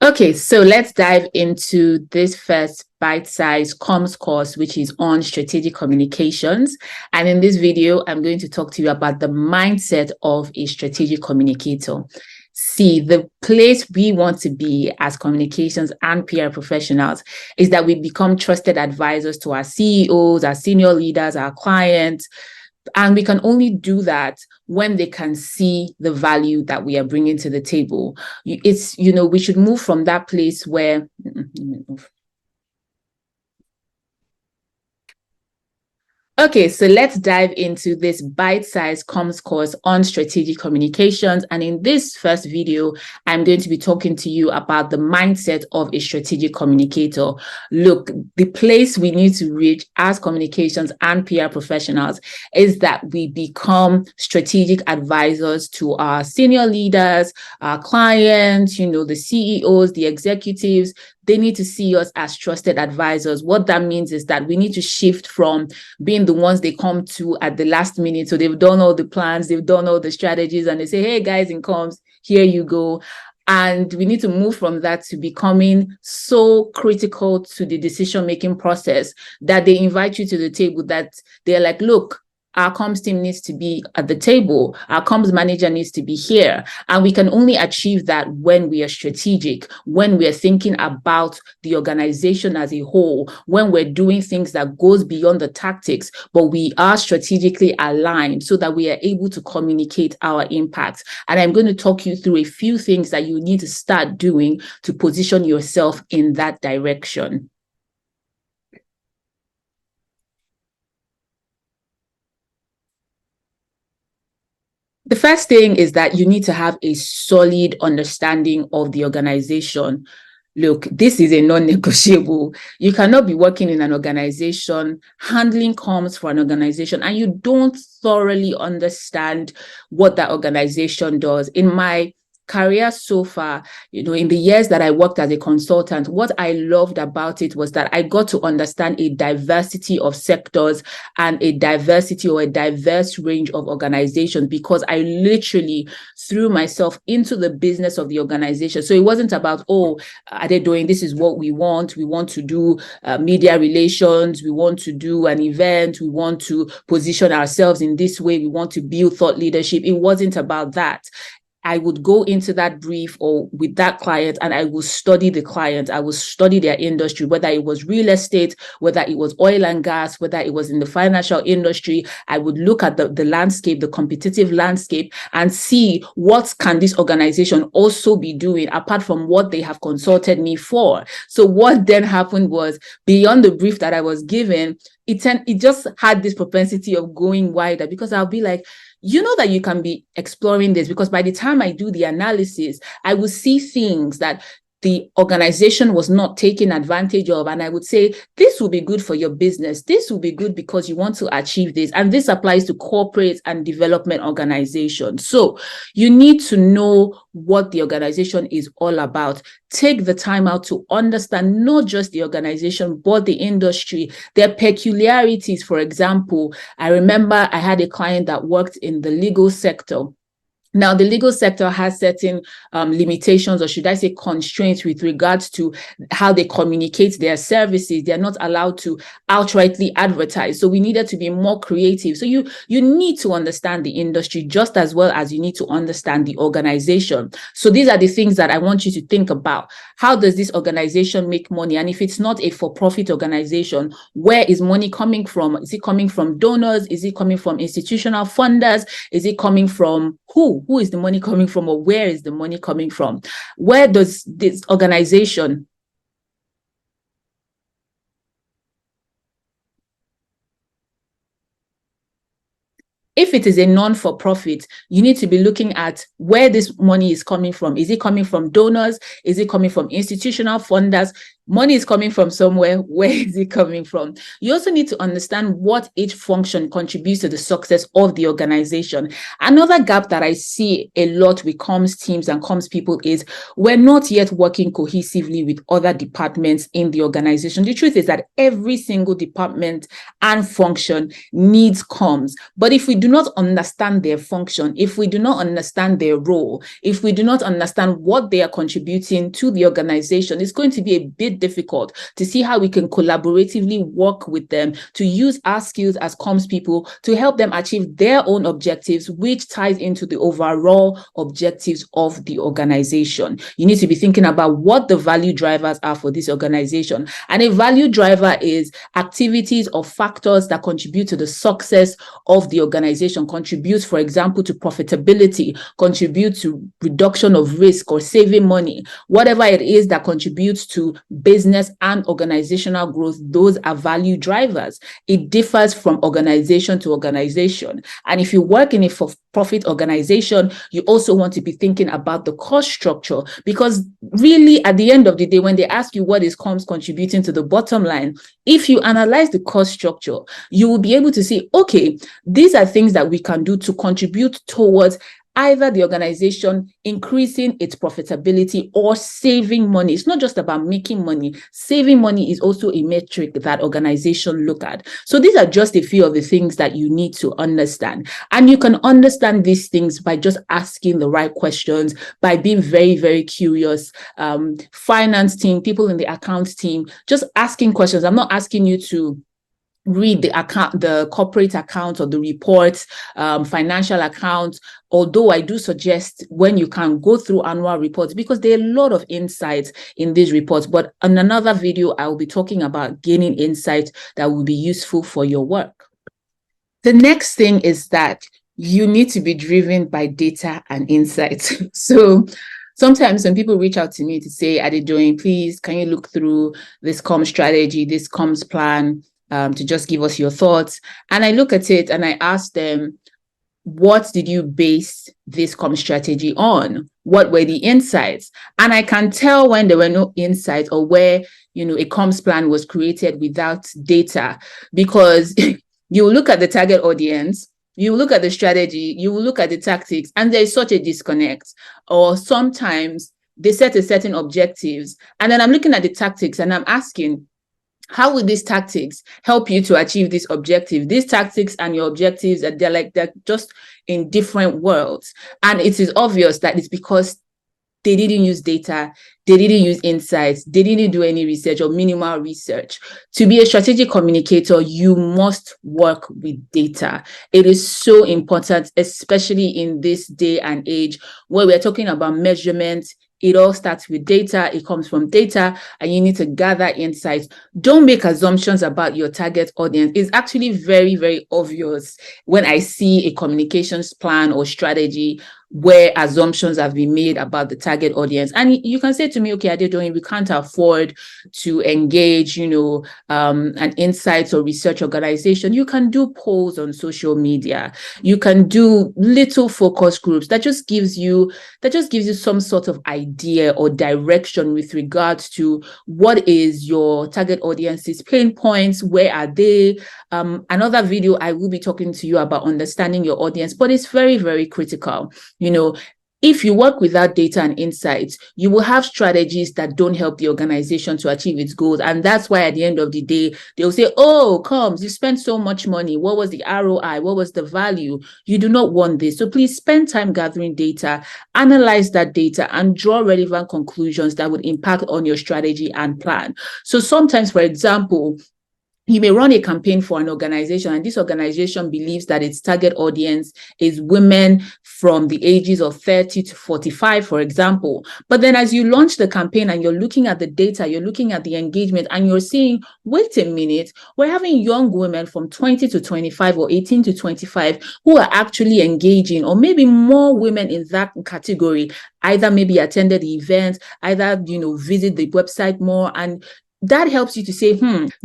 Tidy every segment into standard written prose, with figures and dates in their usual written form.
Okay, so let's dive into this first bite-sized comms course, which is on strategic communications. And in this video, I'm going to talk to you about the mindset of a strategic communicator. See, the place we want to be as communications and PR professionals is that we become trusted advisors to our CEOs, our senior leaders, our clients. And we can only do that when they can see the value that we are bringing to the table. We should move from that place where, okay, so let's dive into this bite-sized comms course on strategic communications. And in this first video, I'm going to be talking to you about the mindset of a strategic communicator. Look, the place we need to reach as communications and PR professionals is that we become strategic advisors to our senior leaders, our clients, the CEOs, the executives. They need to see us as trusted advisors. What that means is that we need to shift from being the ones they come to at the last minute. So they've done all the plans, they've done all the strategies, and they say, hey guys, in comms, here you go. And we need to move from that to becoming so critical to the decision-making process that they invite you to the table, that they're like, look, our comms team needs to be at the table. Our comms manager needs to be here. And we can only achieve that when we are strategic, when we are thinking about the organization as a whole, when we're doing things that goes beyond the tactics, but we are strategically aligned so that we are able to communicate our impact. And I'm going to talk you through a few things that you need to start doing to position yourself in that direction. The first thing is that you need to have a solid understanding of the organization. Look, this is a non-negotiable. You cannot be working in an organization, handling comms for an organization, and you don't thoroughly understand what that organization does. In my career so far, in the years that I worked as a consultant, what I loved about it was that I got to understand a diversity of sectors and a diversity or a diverse range of organizations, because I literally threw myself into the business of the organization. So it wasn't about, oh, Adedoyin, this is what we want. We want to do media relations. We want to do an event. We want to position ourselves in this way. We want to build thought leadership. It wasn't about that. I would go into that brief or with that client and I will study the client. I will study their industry, whether it was real estate, whether it was oil and gas, whether it was in the financial industry. I would look at the landscape, the competitive landscape, and see what can this organization also be doing apart from what they have consulted me for. So what then happened was, beyond the brief that I was given, it just had this propensity of going wider, because I'll be like, that you can be exploring this, because by the time I do the analysis, I will see things that the organization was not taking advantage of. And I would say, this will be good for your business. This will be good because you want to achieve this. And this applies to corporate and development organizations. So you need to know what the organization is all about. Take the time out to understand not just the organization, but the industry, their peculiarities. For example, I remember I had a client that worked in the legal sector. Now, the legal sector has certain limitations, or should I say constraints, with regards to how they communicate their services. They're not allowed to outrightly advertise. So we needed to be more creative. So you need to understand the industry just as well as you need to understand the organization. So these are the things that I want you to think about. How does this organization make money? And if it's not a for-profit organization, where is money coming from? Is it coming from donors? Is it coming from institutional funders? Is it coming from who? Who is the money coming from, or where is the money coming from? Where does this organization if it is a non-for-profit, you need to be looking at where this money is coming from. Is it coming from donors? Is it coming from institutional funders? Money is coming from somewhere. Where is it coming from? You also need to understand what each function contributes to the success of the organization. Another gap that I see a lot with comms teams and comms people is we're not yet working cohesively with other departments in the organization. The truth is that every single department and function needs comms. But if we do not understand their function, if we do not understand their role, if we do not understand what they are contributing to the organization, it's going to be a bit difficult to see how we can collaboratively work with them to use our skills as comms people to help them achieve their own objectives, which ties into the overall objectives of the organization. You need to be thinking about what the value drivers are for this organization. And a value driver is activities or factors that contribute to the success of the organization, contribute, for example, to profitability, contribute to reduction of risk or saving money, whatever it is that contributes to business and organizational growth. Those are value drivers. It differs from organization to organization. And if you work in a for-profit organization, you also want to be thinking about the cost structure, because really at the end of the day, when they ask you what is comms contributing to the bottom line, if you analyze the cost structure, you will be able to see, okay, these are things that we can do to contribute towards either the organization increasing its profitability or saving money. It's not just about making money. Saving money is also a metric that organizations look at. So these are just a few of the things that you need to understand. And you can understand these things by just asking the right questions, by being very, very curious. Finance team, people in the accounts team, just asking questions. I'm not asking you to read the account, the corporate accounts or the reports, financial accounts. Although I do suggest when you can go through annual reports, because there are a lot of insights in these reports. But in another video, I will be talking about gaining insights that will be useful for your work. The next thing is that you need to be driven by data and insights. So sometimes when people reach out to me to say, Adedoyin, please, can you look through this comms strategy, this comms plan, to just give us your thoughts? And I look at it and I ask them, what did you base this comms strategy on? What were the insights? And I can tell when there were no insights, or where, a comms plan was created without data, because you look at the target audience, you look at the strategy, you will look at the tactics, and there's such a disconnect. Or sometimes they set a certain objectives, and then I'm looking at the tactics and I'm asking, how will these tactics help you to achieve this objective? These tactics and your objectives, they're just in different worlds. And it is obvious that it's because they didn't use data, they didn't use insights, they didn't do any research or minimal research. To be a strategic communicator, you must work with data. It is so important, especially in this day and age where we're talking about measurement. It all starts with data. It comes from data, and you need to gather insights. Don't make assumptions about your target audience. It's actually very, very obvious when I see a communications plan or strategy where assumptions have been made about the target audience. And you can say to me, okay, Adedoyin, we can't afford to engage, an insights or research organization. You can do polls on social media. You can do little focus groups that just gives you some sort of idea or direction with regards to what is your target audience's pain points, where are they? Another video, I will be talking to you about understanding your audience, but it's very, very critical. If you work without data and insights, you will have strategies that don't help the organization to achieve its goals. And that's why at the end of the day, they'll say, oh, comms, you spent so much money. What was the ROI? What was the value? You do not want this. So please spend time gathering data, analyze that data, and draw relevant conclusions that would impact on your strategy and plan. So sometimes, for example, you may run a campaign for an organization, and this organization believes that its target audience is women from the ages of 30 to 45, for example. But then as you launch the campaign and you're looking at the data, you're looking at the engagement, and you're seeing, wait a minute, we're having young women from 20 to 25 or 18 to 25 who are actually engaging, or maybe more women in that category, either maybe attended the event, either, visit the website more. And that helps you to say,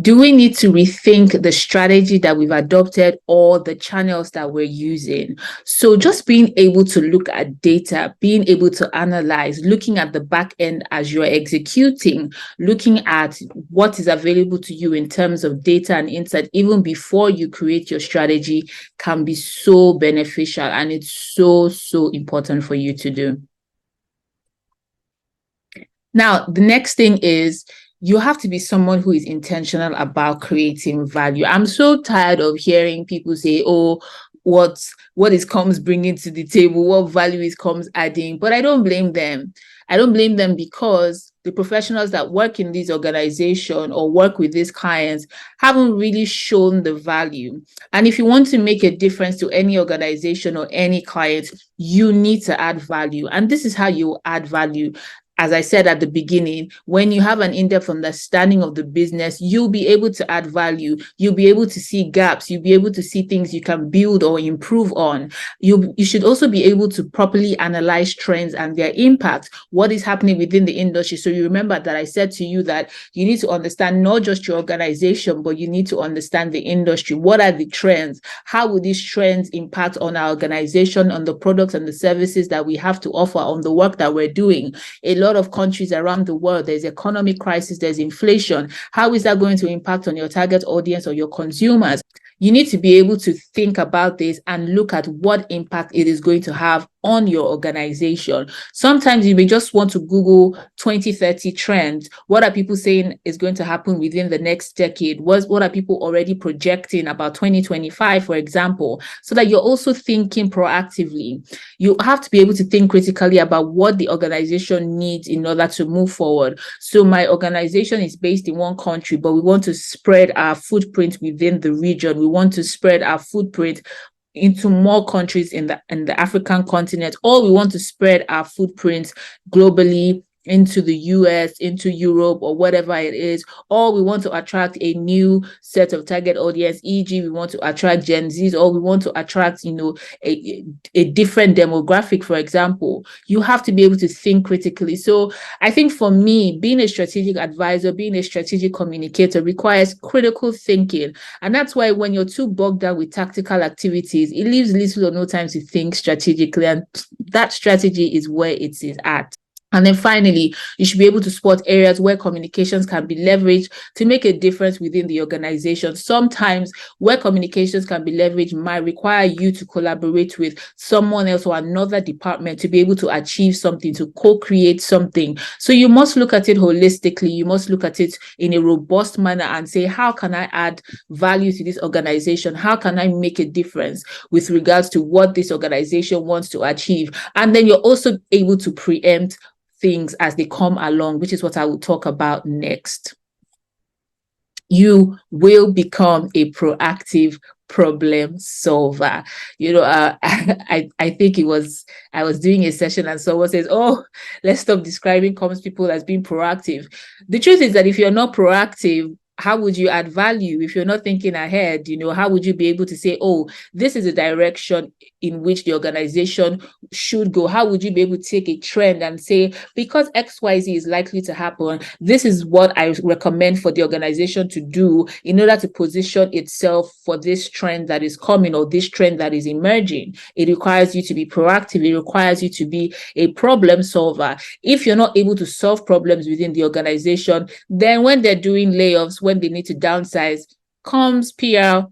do we need to rethink the strategy that we've adopted or the channels that we're using? So just being able to look at data, being able to analyze, looking at the back end as you're executing, looking at what is available to you in terms of data and insight, even before you create your strategy, can be so beneficial. And it's so, so important for you to do. Now, the next thing is you have to be someone who is intentional about creating value. I'm so tired of hearing people say, oh, what is comms bringing to the table, what value is comms adding, but I don't blame them. I don't blame them because the professionals that work in this organization or work with these clients haven't really shown the value. And if you want to make a difference to any organization or any client, you need to add value. And this is how you add value. As I said at the beginning, when you have an in-depth understanding of the business, you'll be able to add value. You'll be able to see gaps. You'll be able to see things you can build or improve on. You should also be able to properly analyze trends and their impact, what is happening within the industry. So you remember that I said to you that you need to understand not just your organization, but you need to understand the industry. What are the trends? How will these trends impact on our organization, on the products and the services that we have to offer, on the work that we're doing? A lot of countries around the world, there's economic crisis, there's inflation. How is that going to impact on your target audience or your consumers? You need to be able to think about this and look at what impact it is going to have on your organization. Sometimes you may just want to Google 2030 trends. What are people saying is going to happen within the next decade? What are people already projecting about 2025, for example, so that you're also thinking proactively. You have to be able to think critically about what the organization needs in order to move forward. So my organization is based in one country, but we want to spread our footprint within the region. We want to spread our footprint into more countries in the African continent, or we want to spread our footprint globally into the US, into Europe, or whatever it is, or we want to attract a new set of target audience, e.g. we want to attract Gen Zs, or we want to attract, a different demographic, for example. You have to be able to think critically. So I think for me, being a strategic advisor, being a strategic communicator requires critical thinking. And that's why when you're too bogged down with tactical activities, it leaves little or no time to think strategically. And that strategy is where it is at. And then finally, you should be able to spot areas where communications can be leveraged to make a difference within the organization. Sometimes where communications can be leveraged might require you to collaborate with someone else or another department to be able to achieve something, to co-create something. So you must look at it holistically. You must look at it in a robust manner and say, how can I add value to this organization? How can I make a difference with regards to what this organization wants to achieve? And then you're also able to preempt things as they come along, which is what I will talk about next. You will become a proactive problem solver. I think I was doing a session and someone says, oh, let's stop describing comms people as being proactive. The truth is that if you're not proactive, how would you add value? If you're not thinking ahead, how would you be able to say, oh, this is a direction in which the organization should go? How would you be able to take a trend and say, because XYZ is likely to happen, this is what I recommend for the organization to do in order to position itself for this trend that is coming or this trend that is emerging? It requires you to be proactive. It requires you to be a problem solver. If you're not able to solve problems within the organization, then when they're doing layoffs, when they need to downsize, comms, PR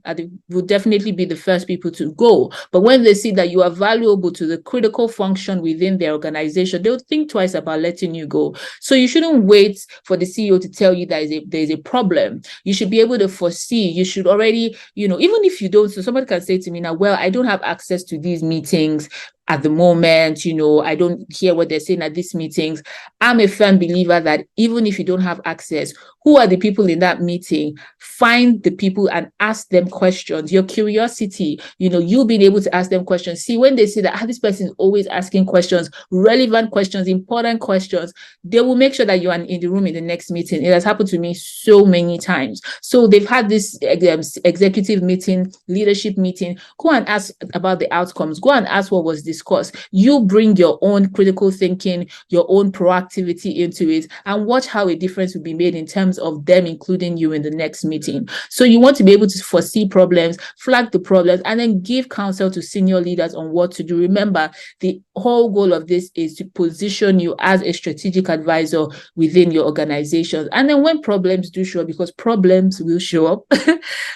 will definitely be the first people to go. But when they see that you are valuable to the critical function within their organization, they'll think twice about letting you go. So you shouldn't wait for the CEO to tell you that there's a problem. You should be able to foresee. You should already, even if you don't, so somebody can say to me now, well, I don't have access to these meetings at the moment, I don't hear what they're saying at these meetings. I'm a firm believer that even if you don't have access, who are the people in that meeting? Find the people and ask them questions. Your curiosity, you being able to ask them questions. See, when they see that this person is always asking questions, relevant questions, important questions, they will make sure that you are in the room in the next meeting. It has happened to me so many times. So they've had this executive meeting, leadership meeting. Go and ask about the outcomes. Go and ask what was discussed. discuss. You bring your own critical thinking, your own proactivity into it, and watch how a difference will be made in terms of them including you in the next meeting. So you want to be able to foresee problems, flag the problems, and then give counsel to senior leaders on what to do. Remember, the whole goal of this is to position you as a strategic advisor within your organization. And then when problems do show up, because problems will show up,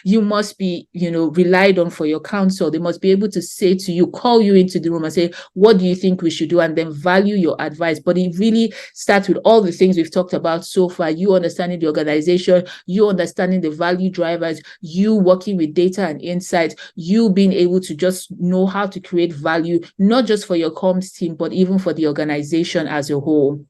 you must be, relied on for your counsel. They must be able to say to you, call you into the room and say, what do you think we should do? And then value your advice. But it really starts with all the things we've talked about so far. You understanding the organization, you understanding the value drivers, you working with data and insights, you being able to just know how to create value, not just for your comms team, but even for the organization as a whole.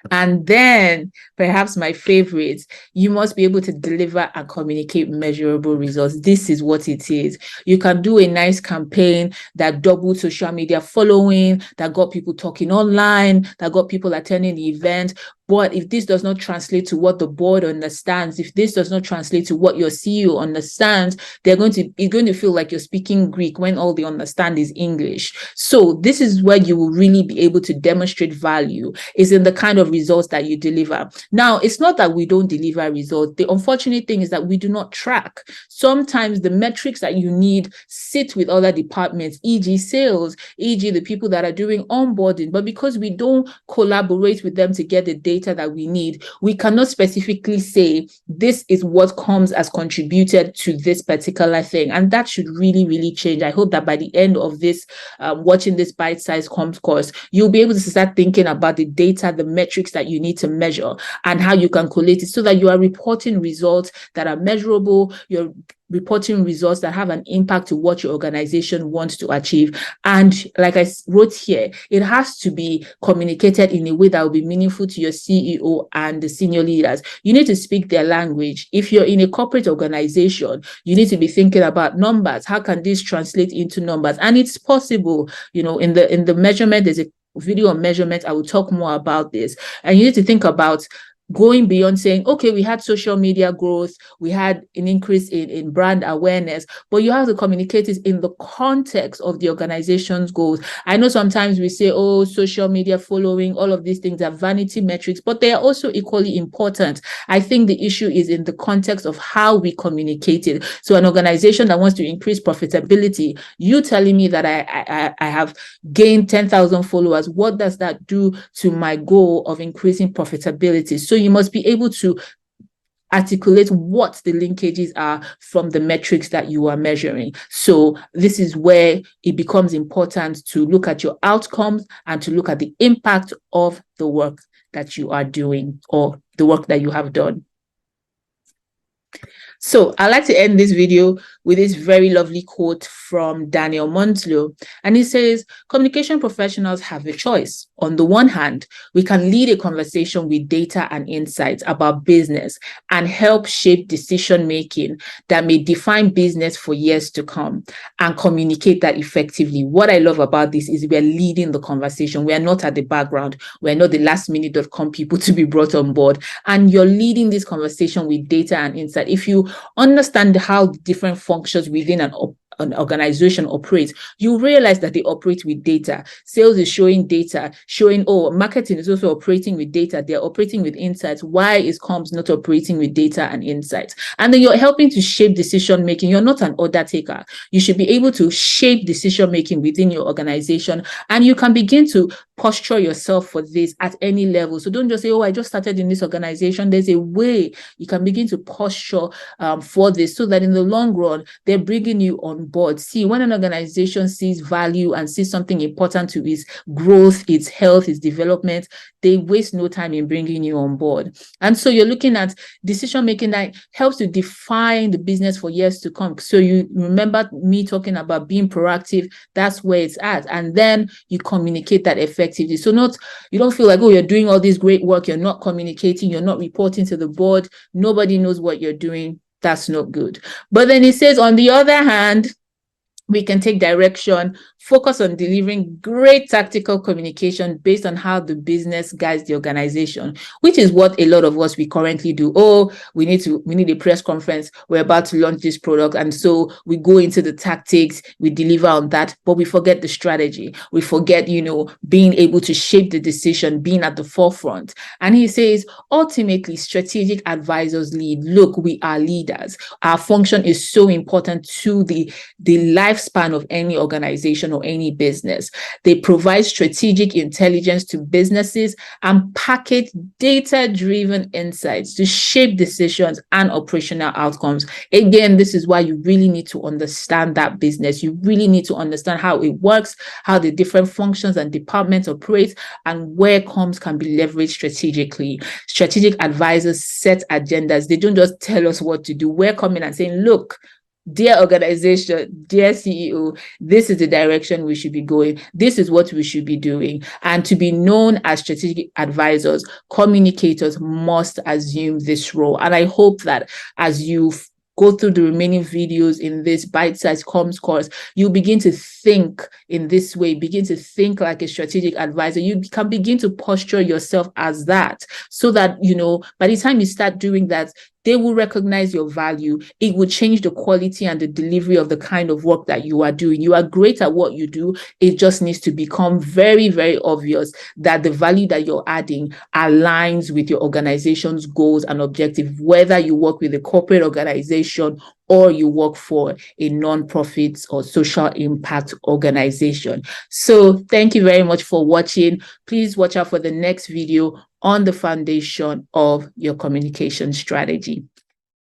And then, perhaps my favorite, you must be able to deliver and communicate measurable results. This is what it is. You can do a nice campaign that doubled social media following, that got people talking online, that got people attending the event. But if this does not translate to what the board understands, if this does not translate to what your CEO understands, it's going to feel like you're speaking Greek when all they understand is English. So this is where you will really be able to demonstrate value, is in the kind of results that you deliver. Now, it's not that we don't deliver results. The unfortunate thing is that we do not track. Sometimes the metrics that you need sit with other departments, e.g. sales, e.g. the people that are doing onboarding. But because we don't collaborate with them to get the data that we need, we cannot specifically say this is what comes as contributed to this particular thing. And that should really, really change. I hope that by the end of this, watching this bite-sized comms course, you'll be able to start thinking about the data, the metrics that you need to measure, and how you can collate it so that you are reporting results that are measurable, you're reporting results that have an impact to what your organization wants to achieve. And like I wrote here, it has to be communicated in a way that will be meaningful to your CEO and the senior leaders. You need to speak their language. If you're in a corporate organization, you need to be thinking about numbers. How can this translate into numbers? And it's possible, in the measurement, there's a video on measurement. I will talk more about this. And you need to think about going beyond saying, okay, we had social media growth, we had an increase in brand awareness, but you have to communicate it in the context of the organization's goals. I know sometimes we say, oh, social media following, all of these things are vanity metrics, but they are also equally important. I think the issue is in the context of how we communicate it. So an organization that wants to increase profitability, you telling me that I have gained 10,000 followers, what does that do to my goal of increasing profitability? So you must be able to articulate what the linkages are from the metrics that you are measuring. So this is where it becomes important to look at your outcomes and to look at the impact of the work that you are doing or the work that you have done. So I'd like to end this video with this very lovely quote from Daniel Montlo. And he says, communication professionals have a choice. On the one hand, we can lead a conversation with data and insights about business and help shape decision-making that may define business for years to come and communicate that effectively. What I love about this is we're leading the conversation. We are not at the background. We're not the lastminute.com people to be brought on board. And you're leading this conversation with data and insight. If you understand how the different functions within an organization operates, you realize that they operate with data. Sales is showing data, showing, marketing is also operating with data. They're operating with insights. Why is comms not operating with data and insights? And then you're helping to shape decision making. You're not an order taker. You should be able to shape decision making within your organization, and you can begin to posture yourself for this at any level. So don't just say, I just started in this organization. There's a way you can begin to posture for this, so that in the long run, they're bringing you on board. See, when an organization sees value and sees something important to its growth, its health, its development, they waste no time in bringing you on board. And so you're looking at decision making that helps to define the business for years to come. So you remember me talking about being proactive, that's where it's at. And then you communicate that effectively. So you don't feel like, you're doing all this great work, you're not communicating, you're not reporting to the board, nobody knows what you're doing. That's not good. But then it says, on the other hand, We can take direction, focus on delivering great tactical communication based on how the business guides the organization, which is what a lot of us we currently do. Oh, we need a press conference. We're about to launch this product. And so we go into the tactics, we deliver on that, but we forget the strategy. We forget, being able to shape the decision, being at the forefront. And he says, ultimately, strategic advisors lead. Look, we are leaders. Our function is so important to the lifespan of any organization or any business. They provide strategic intelligence to businesses and package data-driven insights to shape decisions and operational outcomes. Again, this is why you really need to understand that business. You really need to understand how it works, how the different functions and departments operate, and where comms can be leveraged strategically. Strategic advisors set agendas. They don't just tell us what to do. We're coming and saying, look, dear organization, dear CEO, this is the direction we should be going. This is what we should be doing. And to be known as strategic advisors, communicators must assume this role. And I hope that as you go through the remaining videos in this bite-sized comms course, you begin to think in this way, begin to think like a strategic advisor. You can begin to posture yourself as that, so that, by the time you start doing that, they will recognize your value. It will change the quality and the delivery of the kind of work that you are doing. You are great at what you do. It just needs to become very, very obvious that the value that you're adding aligns with your organization's goals and objectives, whether you work with a corporate organization or you work for a non-profit or social impact organization. So thank you very much for watching. Please watch out for the next video on the foundation of your communication strategy.